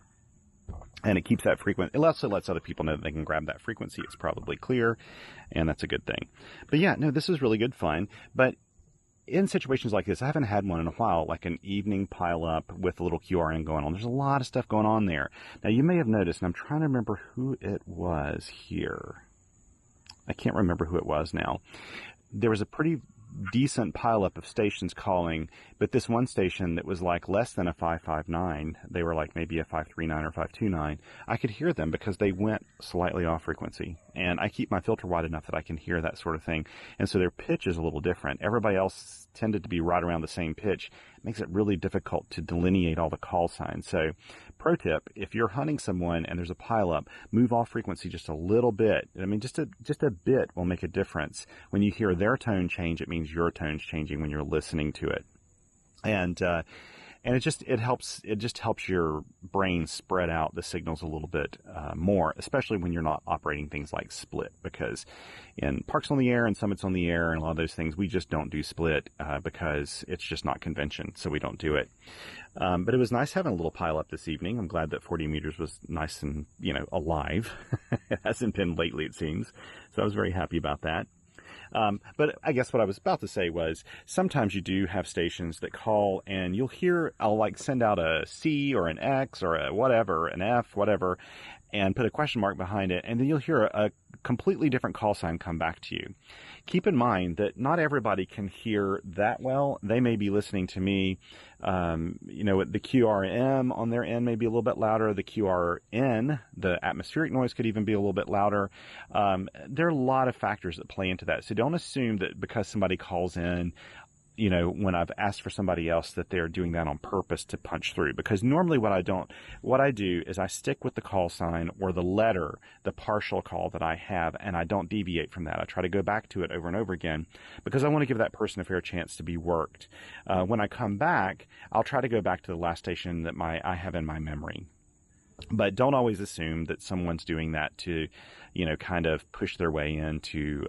S1: And it keeps that frequent. It also lets other people know that they can grab that frequency. It's probably clear, and that's a good thing. But yeah, no, this is really good fun. But in situations like this, I haven't had one in a while, like an evening pile up with a little QRN going on. There's a lot of stuff going on there. Now, you may have noticed, and I'm trying to remember who it was here. I can't remember who it was now. There was a pretty decent pileup of stations calling, but this one station that was like less than a 559, they were like maybe a 539 or 529, I could hear them because they went slightly off frequency. And I keep my filter wide enough that I can hear that sort of thing. And so their pitch is a little different. Everybody else tended to be right around the same pitch. It makes it really difficult to delineate all the call signs. So pro tip, if you're hunting someone and there's a pileup, move off frequency just a little bit. I mean, just a bit will make a difference. When you hear their tone change, it means your tone's changing when you're listening to it. And it just helps your brain spread out the signals a little bit more, especially when you're not operating things like split, because in Parks on the Air and Summits on the Air and a lot of those things, we just don't do split because it's just not convention, so we don't do it. But it was nice having a little pile up this evening. I'm glad that 40 meters was nice and, you know, alive. It hasn't been lately, it seems. So I was very happy about that. But I guess what I was about to say was sometimes you do have stations that call and you'll hear, I'll like send out a C or an X or a whatever, an F, whatever, and put a question mark behind it. And then you'll hear a completely different call sign come back to you. Keep in mind that not everybody can hear that well. They may be listening to me, you know, the QRM on their end may be a little bit louder. The QRN, the atmospheric noise, could even be a little bit louder. There are a lot of factors that play into that. So don't assume that because somebody calls in, you know, when I've asked for somebody else, that they're doing that on purpose to punch through. Because normally what I do is I stick with the call sign or the letter, the partial call that I have, and I don't deviate from that. I try to go back to it over and over again because I want to give that person a fair chance to be worked. When I come back, I'll try to go back to the last station that I have in my memory. But don't always assume that someone's doing that to, you know, kind of push their way into,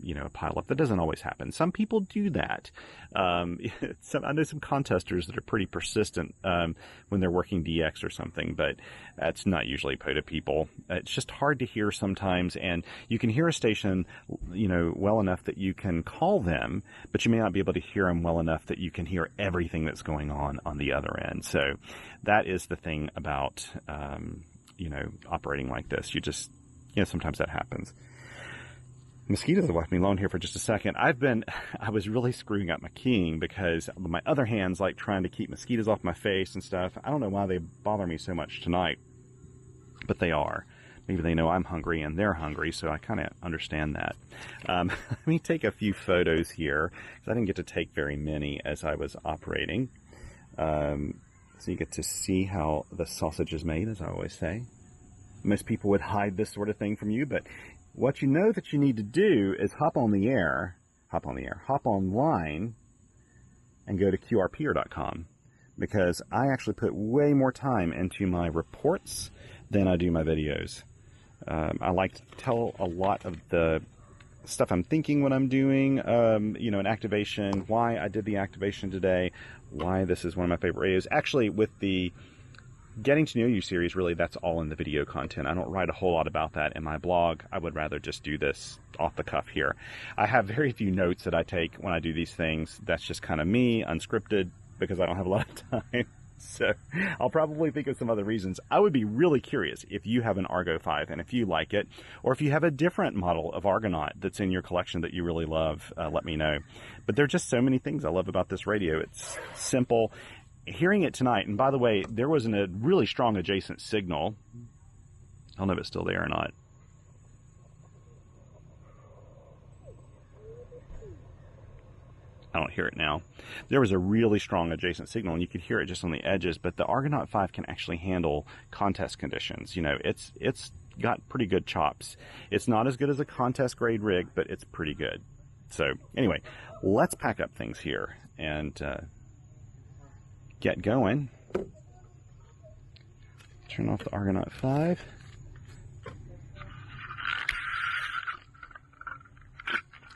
S1: you know, a pileup. That doesn't always happen. Some people do that. I know some contesters that are pretty persistent when they're working DX or something, but that's not usually POTA people. It's just hard to hear sometimes, and you can hear a station, you know, well enough that you can call them, but you may not be able to hear them well enough that you can hear everything that's going on the other end. So that is the thing about, you know, operating like this. You know, sometimes that happens. Mosquitoes have left me alone here for just a second. I was really screwing up my keying because my other hand's like trying to keep mosquitoes off my face and stuff. I don't know why they bother me so much tonight. but they are. Maybe they know I'm hungry and they're hungry, so I kind of understand that. Let me take a few photos here, because I didn't get to take very many as I was operating. So you get to see how the sausage is made, as I always say. Most people would hide this sort of thing from you, but what you know that you need to do is hop online, and go to QRPer.com, because I actually put way more time into my reports than I do my videos. I like to tell a lot of the stuff I'm thinking when I'm doing, you know, an activation, why I did the activation today, why this is one of my favorite radios. Actually, with the Getting to Know You series, really, that's all in the video content. I don't write a whole lot about that in my blog. I would rather just do this off the cuff here. I have very few notes that I take when I do these things. That's just kind of me, unscripted, because I don't have a lot of time. So I'll probably think of some other reasons. I would be really curious if you have an Argo V and if you like it, or if you have a different model of Argonaut that's in your collection that you really love, let me know. But there are just so many things I love about this radio. It's simple. Hearing it tonight, and by the way, there was a really strong adjacent signal. I don't know if it's still there or not. I don't hear it now. There was a really strong adjacent signal, and you could hear it just on the edges, but the Argonaut V can actually handle contest conditions. You know, it's got pretty good chops. It's not as good as a contest grade rig, but it's pretty good. So anyway, let's pack up things here and get going. Turn off the Argonaut V.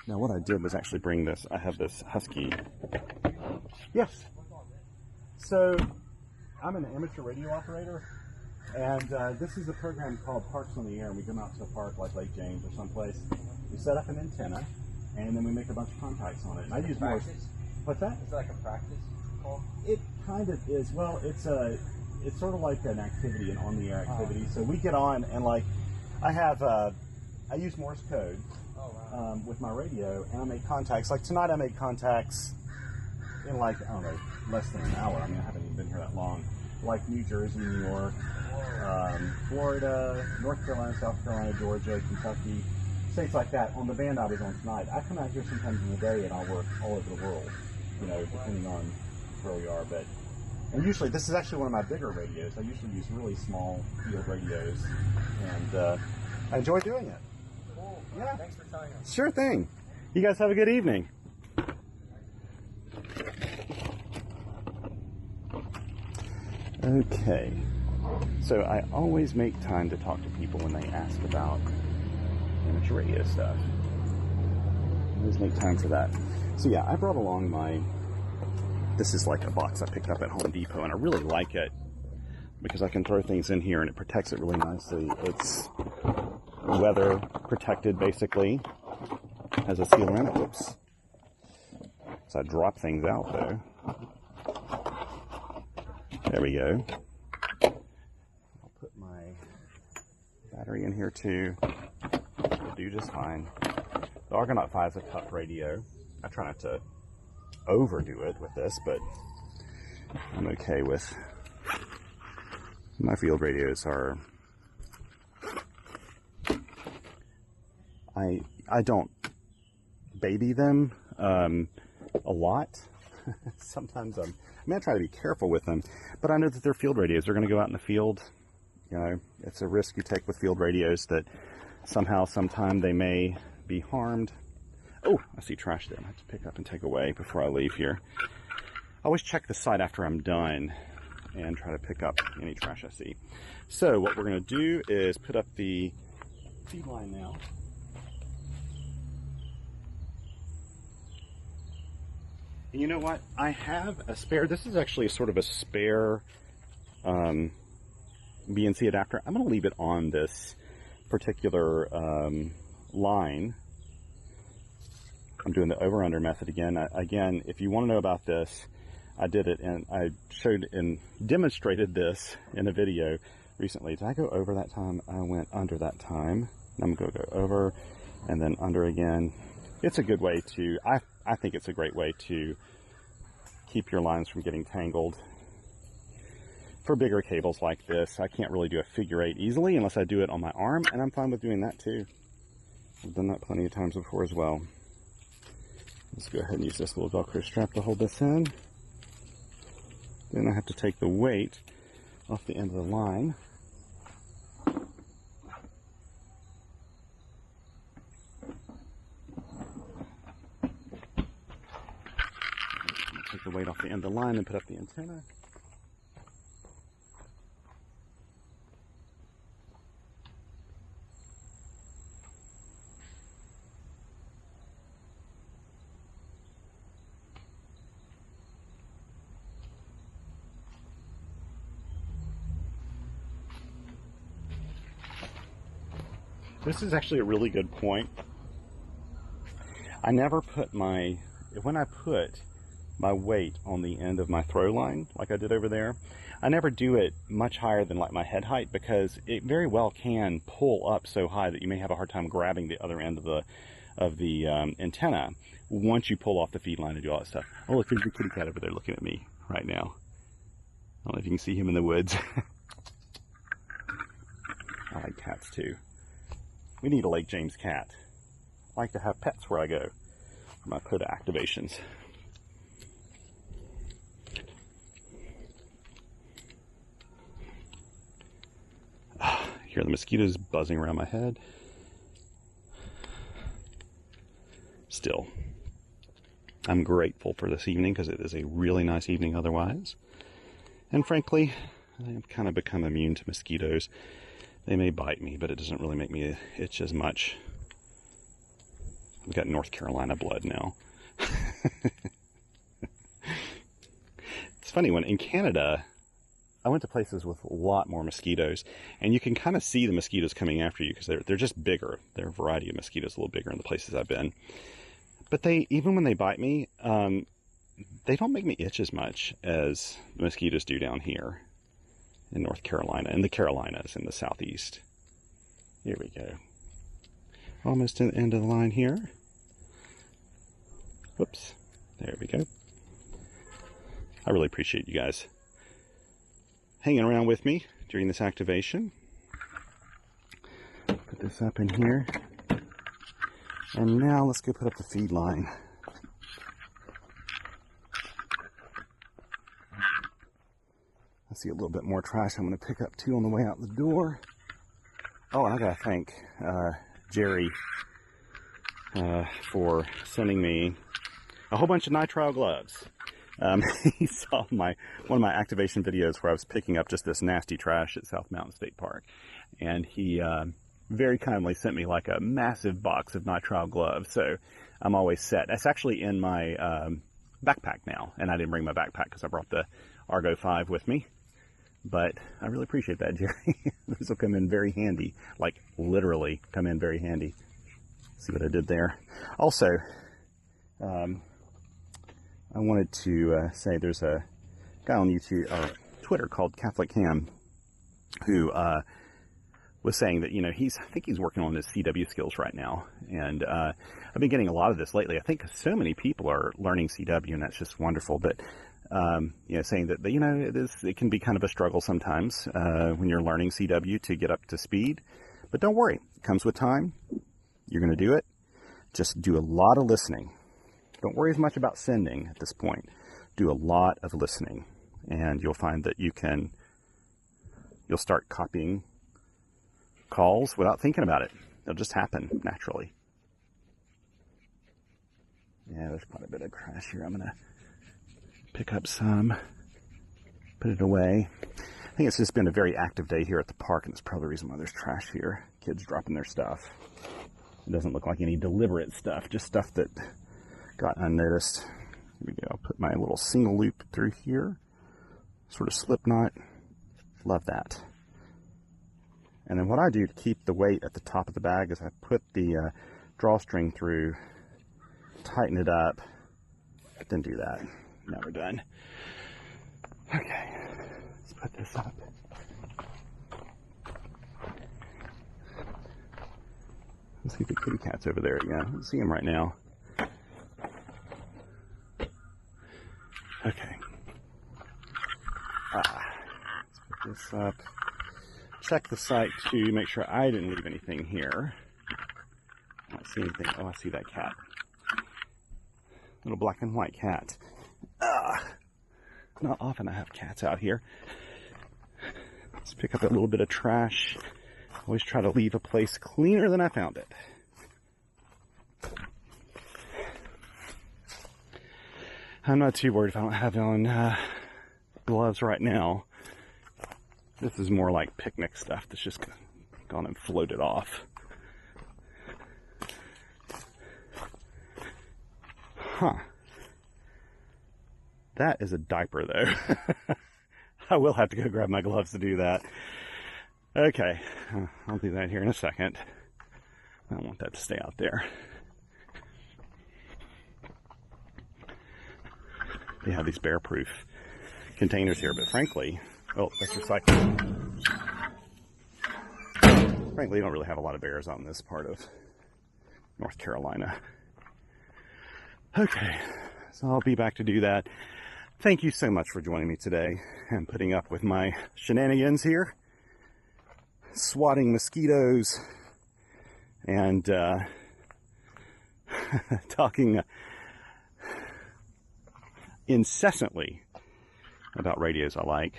S1: Now what I did was actually bring this. I have this Husky. Yes. So I'm an amateur radio operator, and this is a program called Parks on the Air, and we come out to a park like Lake James or someplace. We set up an antenna, and then we make a bunch of contacts on it. And I use more. What's that?
S2: Is it like a practice call?
S1: It kind of is. Well, it's sort of like an activity, an on-the-air activity. So we get on, and like I use Morse code. With my radio, and I make contacts. Like tonight I made contacts in like, I don't know, less than an hour. I mean, I haven't even been here that long. Like New Jersey, New York, Florida, North Carolina, South Carolina, Georgia, Kentucky, states like that. On the band I was on tonight, I come out here sometimes in the day and I'll work all over the world, you know, depending on where we are. And usually, this is actually one of my bigger radios. I usually use really small field radios, and I enjoy doing it.
S2: Yeah. Thanks for telling us.
S1: Sure thing. You guys have a good evening. Okay. So I always make time to talk to people when they ask about amateur radio stuff. I always make time for that. So yeah, I brought along this is like a box I picked up at Home Depot, and I really like it because I can throw things in here and it protects it really nicely. It's weather protected, basically. Has a seal around it. Whoops. So I drop things out though. There we go. I'll put my battery in here too. It'll do just fine. The Argonaut V is a tough radio. I try not to overdo it with this, but I'm okay with my field radios. I don't baby them a lot. Sometimes I try to be careful with them, but I know that they're field radios. They're going to go out in the field. You know, it's a risk you take with field radios that somehow, sometime they may be harmed. Oh, I see trash there. I have to pick up and take away before I leave here. I always check the site after I'm done and try to pick up any trash I see. So what we're going to do is put up the feed line now. And you know what? I have a spare. This is actually sort of a spare BNC adapter. I'm going to leave it on this particular line. I'm doing the over-under method again. Again, if you want to know about this, I did it, and I showed and demonstrated this in a video recently. Did I go over that time? I went under that time. I'm going to go over and then under again. It's a good way to, I think it's a great way to keep your lines from getting tangled. for bigger cables like this, I can't really do a figure 8 easily unless I do it on my arm, and I'm fine with doing that too. I've done that plenty of times before as well. Let's go ahead and use this little Velcro strap to hold this in. Then I have to take the weight off the end of the line. Take the weight off the end of the line and put up the antenna. This is actually a really good point. I never put when I put my weight on the end of my throw line, like I did over there, I never do it much higher than like my head height, because it very well can pull up so high that you may have a hard time grabbing the other end of the antenna once you pull off the feed line and do all that stuff. Oh, look, there's the kitty cat over there looking at me right now. I don't know if you can see him in the woods. I like cats too. We need a Lake James cat. I like to have pets where I go for my POTA activations. Hear the mosquitoes buzzing around my head. Still, I'm grateful for this evening because it is a really nice evening otherwise. And frankly, I've kind of become immune to mosquitoes. They may bite me, but it doesn't really make me itch as much. I've got North Carolina blood now. It's funny, when in Canada, I went to places with a lot more mosquitoes, and you can kind of see the mosquitoes coming after you because they're just bigger. There are a variety of mosquitoes a little bigger in the places I've been. But even when they bite me, they don't make me itch as much as the mosquitoes do down here in North Carolina, and the Carolinas in the southeast. Here we go. Almost to the end of the line here. Whoops. There we go. I really appreciate you guys hanging around with me during this activation. Put this up in here. And now let's go put up the feed line. I see a little bit more trash I'm going to pick up too on the way out the door. Oh, and I got to thank Jerry for sending me a whole bunch of nitrile gloves. He saw one of my activation videos where I was picking up just this nasty trash at South Mountain State Park, and he very kindly sent me like a massive box of nitrile gloves, so I'm always set. That's actually in my backpack now, and I didn't bring my backpack because I brought the Argo V with me, but I really appreciate that, Jerry. This will come in very handy, like literally come in very handy. See what I did there? Also, I wanted to say there's a guy on YouTube or Twitter called Catholic Ham who was saying that, you know, I think he's working on his CW skills right now, and I've been getting a lot of this lately. I think so many people are learning CW, and that's just wonderful. But you know, saying that you know it can be kind of a struggle sometimes when you're learning CW to get up to speed. But don't worry, it comes with time. You're going to do it. Just do a lot of listening. Don't worry as much about sending at this point. Do a lot of listening, and you'll find that you'll start copying calls without thinking about it. They'll just happen naturally. Yeah, there's quite a bit of trash here. I'm going to pick up some, put it away. I think it's just been a very active day here at the park, and that's probably the reason why there's trash here. Kids dropping their stuff. It doesn't look like any deliberate stuff, just stuff that got unnoticed. Here we go. I'll put my little single loop through here. Sort of slip knot. Love that. And then what I do to keep the weight at the top of the bag is I put the drawstring through, tighten it up, then do that. Now we're done. Okay, let's put this up. Let's see if the kitty cat's over there again. I don't see him right now. Okay. Let's this up. Check the site to make sure I didn't leave anything here. I don't see anything. Oh, I see that cat. Little black and white cat. Not often I have cats out here. Let's pick up a little bit of trash. Always try to leave a place cleaner than I found it. I'm not too worried if I don't have on gloves right now. This is more like picnic stuff that's just gone and floated off. Huh. That is a diaper, though. I will have to go grab my gloves to do that. Okay, I'll do that here in a second. I don't want that to stay out there. They have these bear-proof containers here, but frankly, oh, that's recycled. Frankly, you don't really have a lot of bears out in this part of North Carolina. Okay, so I'll be back to do that. Thank you so much for joining me today and putting up with my shenanigans here. Swatting mosquitoes and talking incessantly about radios I like.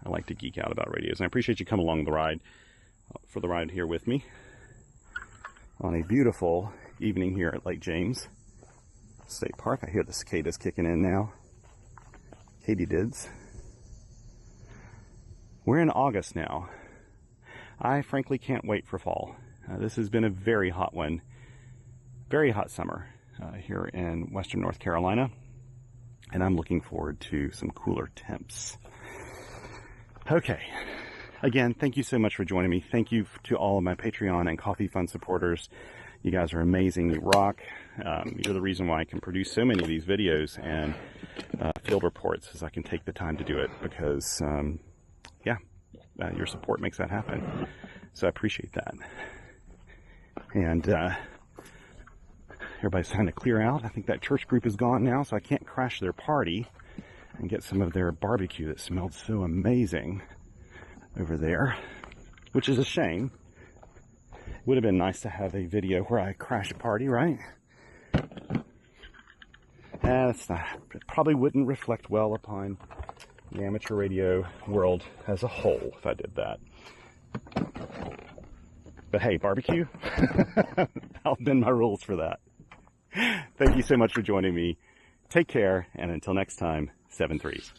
S1: I like to geek out about radios, and I appreciate you coming along for the ride here with me on a beautiful evening here at Lake James State Park. I hear the cicadas kicking in now. Katydids. We're in August now. I frankly can't wait for fall. This has been a very hot one, very hot summer here in Western North Carolina, and I'm looking forward to some cooler temps. Okay, again, thank you so much for joining me. Thank you to all of my Patreon and Coffee Fund supporters. You guys are amazing. You rock. You're the reason why I can produce so many of these videos and field reports, is I can take the time to do it because, your support makes that happen. So I appreciate that. And everybody's trying to clear out. I think that church group is gone now, so I can't crash their party and get some of their barbecue that smelled so amazing over there, which is a shame. Would have been nice to have a video where I crash a party, right? That's not, it probably wouldn't reflect well upon the amateur radio world as a whole if I did that. But hey, barbecue? I'll bend my rules for that. Thank you so much for joining me. Take care, and until next time, 7 3s.